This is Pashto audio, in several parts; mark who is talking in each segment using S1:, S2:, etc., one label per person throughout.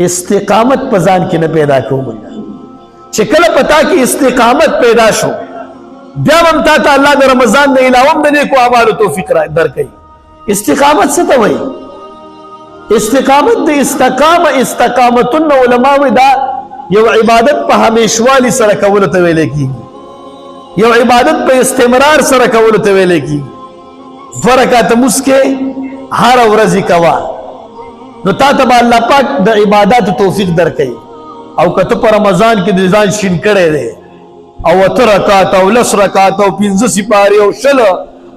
S1: استقامت پزان کې نه پیدا کوم چې کله پتا کې استقامت پیدا شو بیا هم تا ته الله د رمضان نه علاوه د نیکو اعمالو توفیق را درکړي. استقامت څه ته وایي؟ استقامت د استقامتن علماء دا یو عبادت په همیشوالي سره کول ته ویل کیږي، یو عبادت په استمرار سره کول ته ویل کیږي. فرکات مسکه هر ورځ کوا نو تا ته الله پاک د عبادت توفیق درکړي. او کته په رمضان کې د ځان شین کړي دي او 8 رکعات او 10 رکعات او 15 سپاره او شل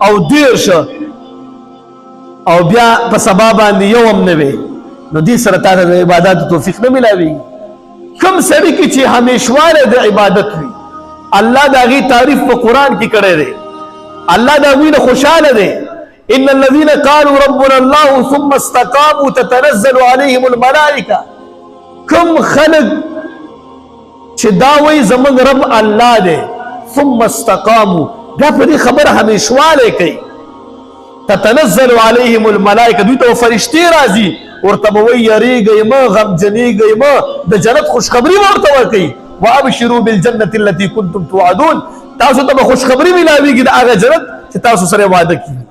S1: او 10 او بیا په سبا باندې یو هم نه وي نو دې سره تا ته د عبادت توفیق نه ملاوي. کوم سړي کې چې همیشواله د عبادت وي الله دا غي تعریف په قران کې کړی دی. الله دا وینه خوشاله دی. ان الذين قالوا ربنا الله ثم استقاموا تتنزل عليهم الملائكه. کوم خلق چې دا وایي زمونږ رب الله دی ثم استقاموا دا په دې خبره همیشواله کوي. تتنزل عليهم الملائكه دوی ته فرشتي راځي ورته وایي یریږئ مه غمجنېږئ مه د جنت خوشخبري ورته ورکوي. وابشروا بالجنه التي كنتم توعدون. تاسو ته به خوشخبري ملاویږي د هغه جنت چې تاسو سره وعده کیږي.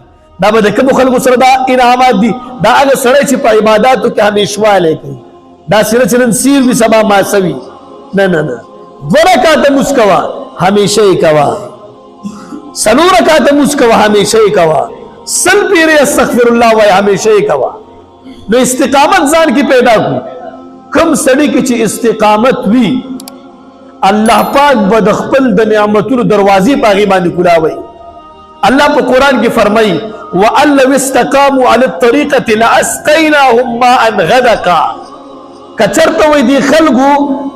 S1: دا به د کومو خلکو سره دا انعامات دي؟ دا هغه سړی چې په عباداتو کې همیشواله کوي. دا سره چې نن سیر وي سبا ماسوي نه نه نه. 2 رکعاته لمونځ کوه همیشه یې کوه، 4 رکعاته لمونځ کوه همیشه یې کوه، 100 پیرې استغفر الله وایه همیشه یې کوه. نو استقامت ځان کې پیدا کړو. کوم سړي کې چې استقامت وي الله پاک به د خپل د نعمتونو دروازې په هغې باندې کولاوي. الله په قرآن کې فرمایي وَأَن لَوِ اسْتَقَامُوا عَلَى الطَّرِيقَةِ لَأَسْقَيْنَاهُمْ مَاءً غَدَقًا. کچرته وي دي خلکو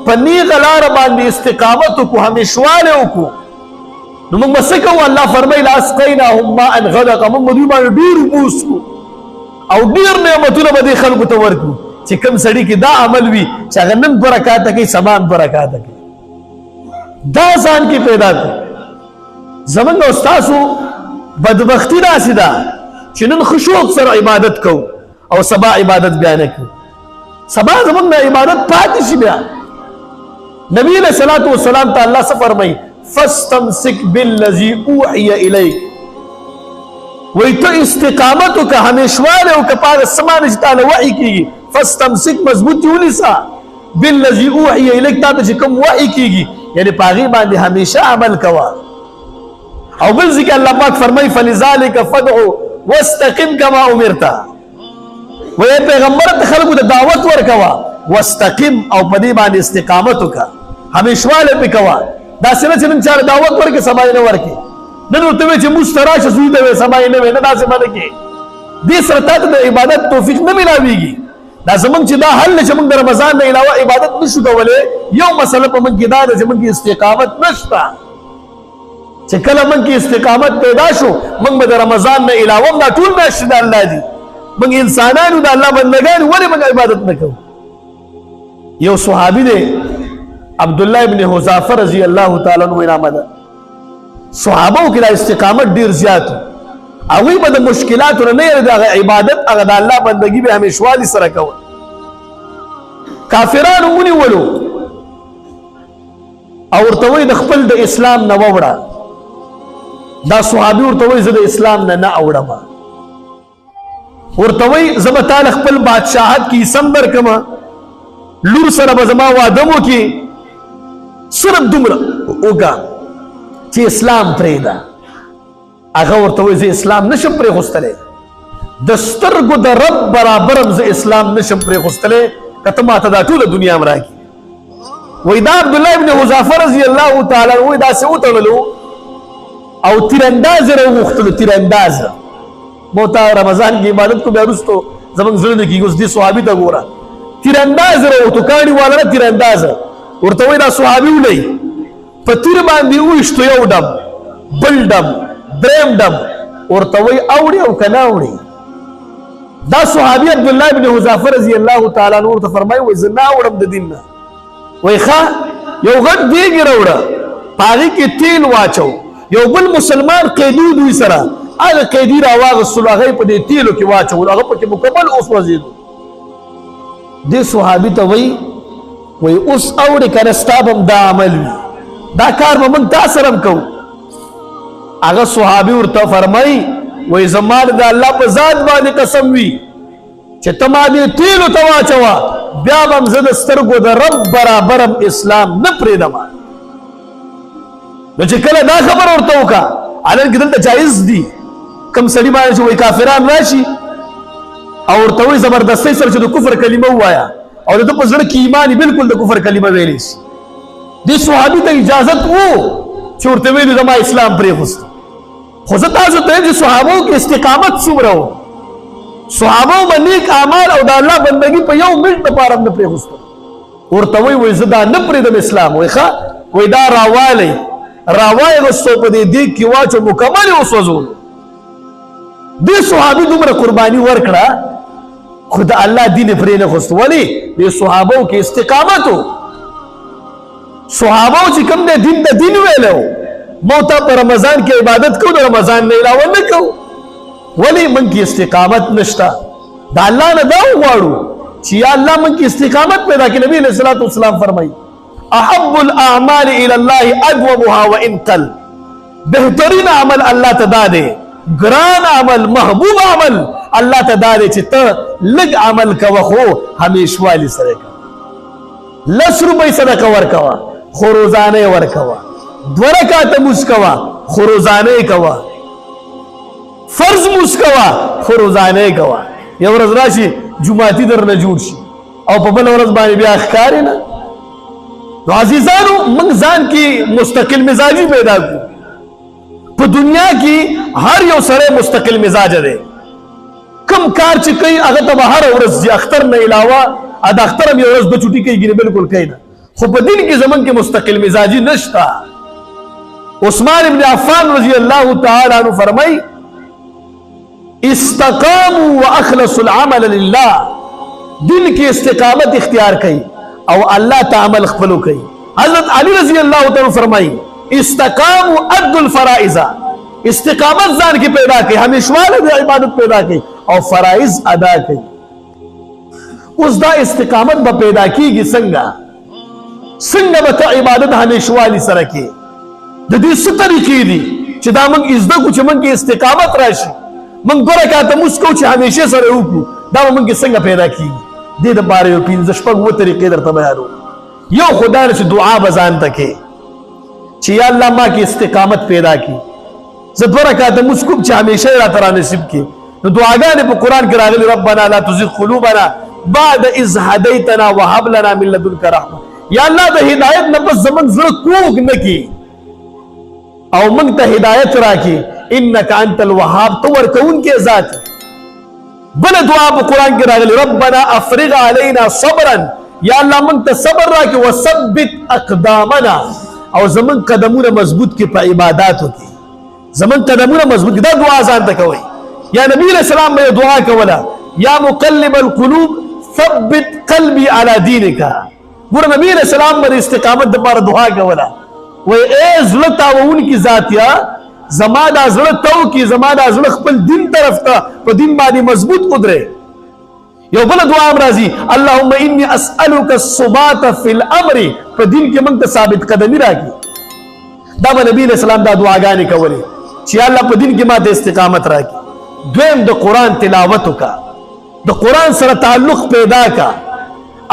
S1: په نیغه لاره باندې استقامت وکړو همیشواله وکړو نو موږ به څه کوو؟ الله فرمایي لَأَسْقَيْنَاهُمْ مَاءً غَدَقًا. موږ به دوی باندې ډېر اوبه وڅښو او ډېر نعمتونه به دې خلکو ته ورکړو. چې کوم سړي کې دا عمل وي چې هغه نن 2 رکعاته کوي سبا 2 رکعاته کوي دا ځان کې پیدا کړو. زمونږ او ستاسو بدبختي داسې ده چې نن ښه شوق سره عبادت کوو او سبا عبادت بیا نه کوو. سبا زمونږ نه عبادت پاتې شي. بیا نبی علیہ الصلوۃ والسلام ته الله څه فرمایي؟ فاستمسک بالذي اوحي الیک. وایي ته استقامت وکړه همیشواله وکړه په هغه څه باندې چې تاله وحي کېږي. فاستمسک مضبوط یې ونیسه بالذي اوحي الیک تا ته چې کوم وحي کېږي یعنې په هغې باندې همیشه عمل کوه. او بل ځکه الله پاک فرمایي فلذلک فدعو واستقم کما امرت. وایي پیغمبر ته خلکو ته دعوت ورکوه واستقم او په دې باندې استقامت وکړه همیشواله پې کوه. داسې نه چې نن چاله دعوت ورکړې سبا یې نه ورکړې. نن ورته وایي چې مونځ ته راشه زوی ته وایې سبا یې نه وایې نه داسې به نه کړې. دې سره تا ته د عبادت توفیق نه ملاویږي. دا زمونږ چې دا حل چې موږ د رمضان نه علاوه عبادت نشو کولی یو مسله په موږ کې دا ده چې موږ کې استقامت نشته. چې کله موږ کې استقامت پیدا شو موږ به د رمضان نه علاوه دا ټول میاشتې د الله دي. موږ انسانانو د الله بندګان ولې موږ عبادت نه کوو؟ یو صحابي دی عبدالله ابن حذافه رضی الله تعالی عنہ نامه ده. صحابو کې دا استقامت ډیر زیات و. هغوی به د مشکلاتو نه یې د هغه عبادت هغه د الله بندګي به همیشوالي سره کول. کافرانو ونیولو او ورته وایي د خپل د اسلام نه ووړه. دا صحابي ورته وایي زه د اسلام نه اوړم. ورته وایي زه به تا له خپل بادشاهت کې حصه هم درکړم لور سره به زما واده م وکړي صرف دومره وکړه چې اسلام پرېږده. هغه ورته وایي زه اسلام نشم پرېښودلی د سترګو د رب برابر هم زه اسلام نشم پرېښودلی که ته ماته دا ټوله دنیا هم راکړي. وایي دا عبدالله ابن حذافه رضی الله تعالی عنه وایي داسې وتړلو او تیرانداز یې راوغوښتلو. تیراندازه مو ته رمضان کې عبادت کو بیا وروستو زموږ زړه نه کېږي. اوس دې صحابي ته ګوره تیرانداز یې راوغوښتو کاڼي والا نه تیراندازه. ورته وایي دا صحابي ولئ په تیر باندې وویشتو یو ډم بل ډم دریم ډم ورته وایي اوړي او که نه اوړي. دا صحابي عبدالله ابن حذافه رضی الله تعالی عنه ورته فرمایي وایي زه نه اوړم د دین نه. وایي ښه یو غټ دیګ یې راوړه په هغې کې تیل واچو. یو بل مسلمان قیدي دوی سره هغه قیدي راواغستلو هغه یې په دې تیلو کې واچولو هغه پکې مکمل وسوځېدو. دې صحابي ته وای اوس اورې کنه ستا به هم دا عمل وي دا کار به موږ تا سره هم کوو هغه صحابي ورته فرمایي وای زما د الله په ذات باندې قسم وي چې ته ما دې تیلو ته واچوه بیا به هم زه د سترګو د رب برابر هم اسلام نه پرېږدم نو چې کله دا خبره ورته وکړه حالانکې دلته جایز دي کم سړي باندې چې وایي کافران راشي او ورته وایي زبردستۍ سره چې د کفر کلمه ووایه او د ده په زړه کې ایمان بلکل د کفر کلمه ویلی شي دې صحابي ته اجازت و چې ورته ویلي زما اسلام پرېښوست خو زه تاسو ته یم چې صحابو کې استقامت څومره و صحابو به نیک اعمال او د الله بندګي په یو منټ دپاره هم نه پرېښوستل ورته وایي زه دا نه پرېږدم اسلام وایي ښه وایي دا راوالی راوایغستو په دې دیګ کې واچو مکمل یې وسوځولو دې صحابي دومره قرباني ورکړه خو د الله دین یې پرې نه خوست ولې دې صحابو کې استقامت و صحابو چې کوم دی دین د دین ویلی و موږ ته په رمضان کې عبادت کوو د رمضان نه علاوه نه کوو ولې موږ کې استقامت نشته د الله نه دا وغواړو چې یا الله موږ کې استقامت پیدا کړي نبی علیه الصلاة والسلام فرمایي احب الاعمال الى الله ادومها وان قل بهترین عمل الله ته دا دی ګران عمل محبوب عمل الله ته دا دی چې ته لږ عمل کوه خو همیشوالي سره کوه 10 روپۍ صدقه ورکوه خو روزانه یې ورکوه 2 رکعته مونځ کوه خو روزانه یې کوه فرض مونځ کوه خو روزانه یې کوه یو ورځ راشي جماعتي درنه جوړ شي او په بله ورځ باندې بیا ښکارې نه نو عزیزانو موږ ځان کې مستقل مزاجي پیدا کړو په دنیا کې هر یو سړی مستقل مزاج دی کم کار چې کوي هغه ته به هره ورځ ځي اختر نه علاوه د اختر هم یو ورځ به چوټي کوي ګینې بلکل کوي نه خو په دین کې زمونږ کې مستقل مزاجي نشته عثمان ابن عفان رضی الله تعالی عنہ فرمای استقاموا واخلصوا العمل لله دین کې استقامت اختیار کړي او الله تعالی خپلو کوي حضرت علی رضی الله تعالی فرمایي استقاموا ادوا الفرائض استقامت ځان کې پیدا کړي همیشواله د عبادت پیدا کړي او فرائض ادا کړي اوس دا استقامت به پیدا کیږي څنګه به ته عبادت همیشوالی سره کې د دې څه طریقې دي چې دا موږ زده کړو چې موږ کې استقامت راشي موږ 2 رکعته مونځ کوو چې همیشه سره وکړو دا به موږ کې څنګه پیدا کیږي دې دپاره یو 15 شپږ طریقې درته بیانوم یو خو دا چې دعا به ځان ته کې چې یا الله ما کې استقامت پیدا کړي زه 2 رکعته مونځ کوم چې همیشه یې راته رانصیب کړي نو دعاګانې په قرآن کې راغلي ربنا لا تزغ قلوبنا بعد اذ هديتنا وهب لنا من لدنك رحمه یا الله د هدایت نه پس زمونږ زړه کوږ نه کړي او موږ ته هدایت راکړي انك انت الوهاب تو ورکوونکی ذات بل دعا په قرآن کې راغلي ربنا افرغ علينا صبرا یا الله موږ ته صبر راکړي وثبت اقدامنا او زمونږ قدمونه مضبوط کړي په عباداتو کې زمونږ قدمونه مضبوط کړي دا دعا ځان ته کوئ یا نبی علیہ السلام به دعا کوله یا مقلب القلوب ثبت قلبي على دينك ګور نبی علیہ السلام باندې استقامت لپاره دعا کوله وای اے زړه تاوونکي ذاتیا زما دا زړه تو کی زما دا زړه خپل دین طرف ته په دین باندې مضبوط قدرت یو بل دعا راځي اللهم اني اسالك الثبات في الامر په دین کې موږ ته ثابت قدمي راکړي دا نبی علیہ السلام دا دعاګانې کولې چې الله په دین کې ماته استقامت راکړي دویم د قرآن تلاوت کا د قرآن سره تعلق پیدا کا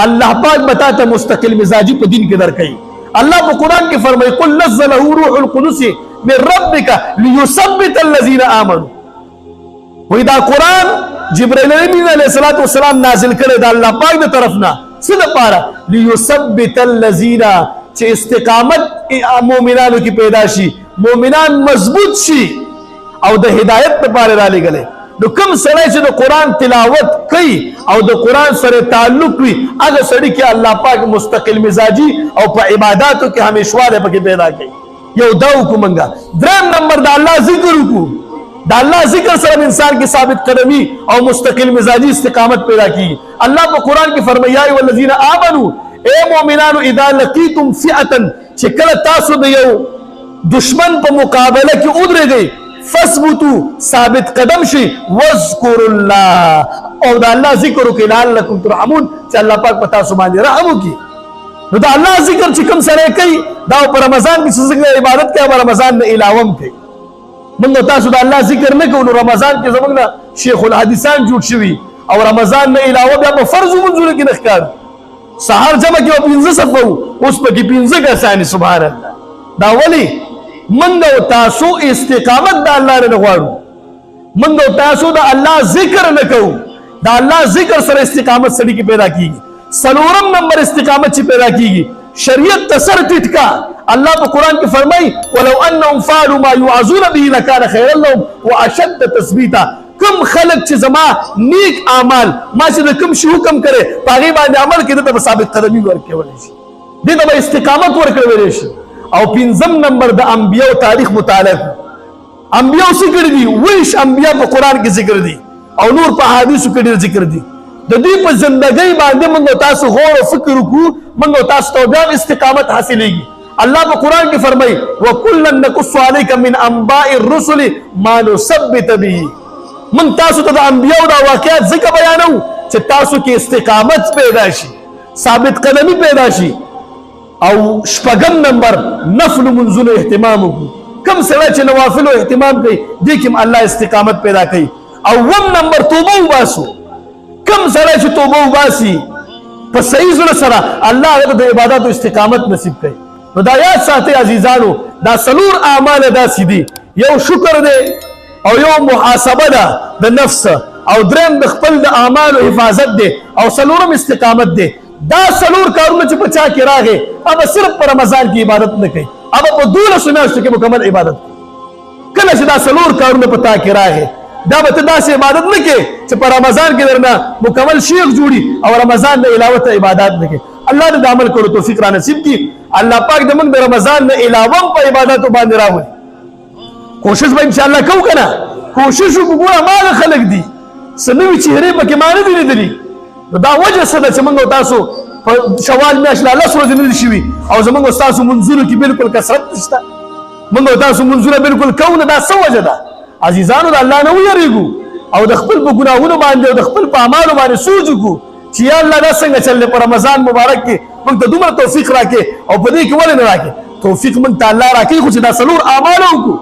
S1: الله پاک بتا ته مستقل مزاجی په دین کې درکې الله په قرآن کې فرمایي قل نزله روح القدس من ربك ليثبت الذين امنوا وې دا قرآن جبرائیل امین علیه الصلاۃ والسلام نازل کړی دا الله پاک د طرفنا څه لپاره ليثبت الذين چې استقامت مؤمنانو کې پیدا شي مؤمنان مضبوط شي او د هدایت لپاره را لګلې نو کوم سړی چې د قرآن تلاوت کوي او د قرآن سره تعلق وي هغه سړی کې الله پاک مستقل مزاجي او په عباداتو کې همیشواله پکې پیدا کوي یو دا وکومنګا دریم نمبر د الله ذکر وکړو د الله ذکر سره انسان کې ثابت قدمي او مستقل مزاجي استقامت پیدا کیږي الله په قرآن کې فرمایي یا الذين امنوا اے مؤمنانو اذا لقيتم فئه چې کله تاسو د یو دشمن په مقابله کې ودرېږئ فثبتوا ثابت قدم شي واذكروا الله او دا الله ذکر وکړئ لعلکم ترحمون چې الله پاک په تاسو باندې رحم وکړي. نو دا الله ذکر چې کوم سره کوي دا په رمضان کې څنګه عبادت کوي او رمضان نه علاوه کوي. موږ تاسو دا الله ذکر نه کوو رمضان کې زموږ نه شیخ الحدیثان جوړ شوي او رمضان نه علاوه بیا په فرض منځونه کې نه ښکار سحر جمع کې 15 صفو اوس په کې 15 کسان سبحان الله. دا ولی موږ او تاسو استقامت د الله نه غواړو. موږ او تاسو د الله ذکر نه کوو. دا الله ذکر سره استقامت سړي کې پیدا کیږي. سلورم نمبر استقامت چې پیدا کیږي شریعت تسر ټټکا. الله په قران کې فرمایي ولو انهم فعلوا ما يوعظون به لكان خيرا لهم واشد تثبيتا. کم خلق چې زما نیک اعمال ما چې کوم شی حکم کرے پاغي باندې عمل کړي ته ثابت قدمي ورکول شي دې ته استقامت ورکول شي. او پنځم نمبر د انبیاء تاریخ مطالعه. انبیاء ذکر دي ویش انبیاء په قران کې ذکر دي او نور په حدیثو کې ذکر دي. د دې په ژوندۍ باندې موږ تاسو غور او فکر وکړو موږ تاسو ته بیا استقامت حاصلېږي. الله په قران کې فرمایي وکلن نقص عليك من انباء الرسل ما نثبت به. من تاسو ته د انبیاء دا واقعات ځکه بیانو چې تاسو کې استقامت پیدا شي ثابت قدمي پیدا شي. او شپږم نمبر نفل منزل اهتمام وکړو. کم سره چې نوافل او اهتمام کوي دې کې الله استقامت پیدا کوي. او وم نمبر توبه وباسو. کم سره چې توبه وباسي په صحیح زړه سره الله هغه د عبادت او استقامت نصیب کوي. نو دا یاد ساتئ عزیزانو دا سلور اعمال داسې دي یو شکر دی او یو محاسبه ده د نفس او دریم د خپل د اعمالو حفاظت دی او سلورم استقامت دی. دا سلور کارونه چې په چا کې راغی هغه صرف په رمضان کې عبادت نه کوي هغه په 12 میاشتو کې مکمل عبادت کوي. کله چې دا سلور کارونه په تا کې راغی دا به ته داسې عبادت نه کوي چې په رمضان کې درنه مکمل شیخ جوړي او رمضان نه علاوه ته عبادت نه کوي. الله دې عمل کولو توفیق را نصیب کړي. الله پاک دې موږ د رمضان نه علاوه په عبادتو باندې راوړي. کوشش به ان شاء الله کوو کنه کوشش وکړو ما خلک دي سنوي چهره پکې مان دي لیدلي. دا وجه څه ده چې موږ تاسو په شوال میاشت له 10 ورځې نه شي او زموږ تاسو منځونو کې بالکل کثرت نشته. موږ تاسو منځونه بالکل کوو نه دا څه وجه ده عزیزانو د الله نه ویریږو او د خپل په ګناهونو باندې او د خپل په اعمالو باندې سوچ وکړو چې یا الله دا څنګه چلې په رمضان مبارک کې موږ ته دومره توفیق راکې او په دې کې ولې نه راکې توفیق موږ ته الله راکې خو چې دا سلور اعمال وکړو.